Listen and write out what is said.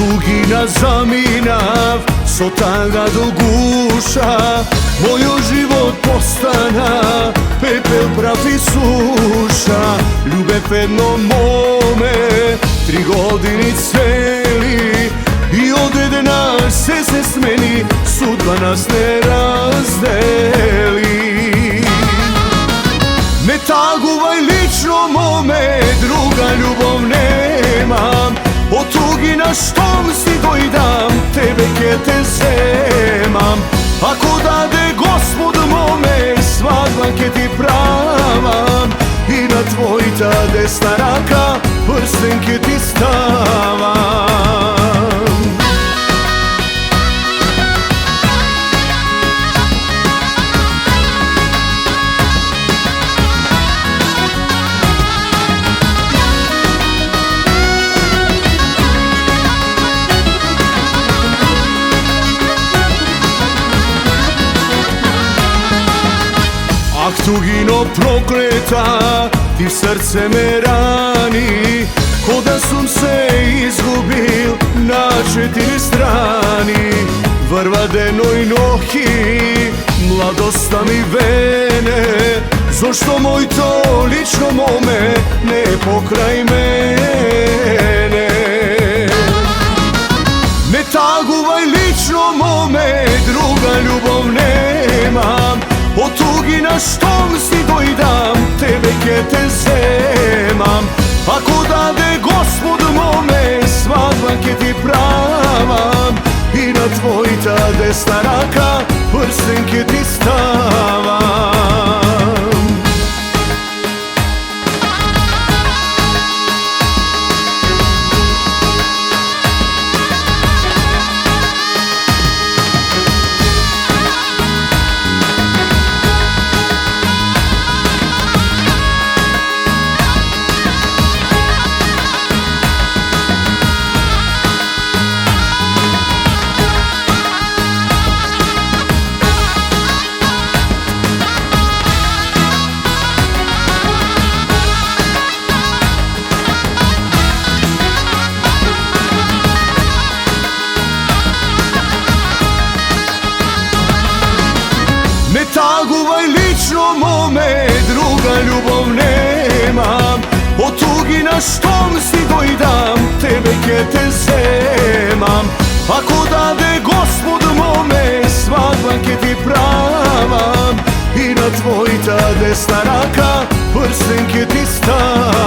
tugina zaminav, so taga do guša, moj život postana, pepel prav i suša. Ljubev jedno mome, 3 godine celi, i od nas se smeni, sudba nas ne razdeli. Ne taguvaj lično mome, druga ljubav nemam, od tugi na štom si dojdam, tebe ke te zemam. Ako dade Gospod mome, svadba ke ti pravam, i na tvoj ta desna raka, prsten ke ti stavam. Ak tugino prokleta, ti srce me rani, ko da sam se izgubil na 4 strani. Vrvadenoj nohi, mladosta mi vene, zašto moj to lično mome ne pokraj mene. Ne taguvaj lično mome, druga ljubav nemam, od tugi na štom si dojdam, tebe ke te zemam. Ako dade Gospod mome, svadba ke ti pravam, i na tvoj ta desna raka, prsten ke ti stavam. Ne taguvaj lično mome, druga ljubav nemam, od tugi na štom si dojdam, tebe ke te zemam. Ako dade Gospod mome, svadba ke ti pravam, i na tvoj ta desna raka, prsten ke ti stavam.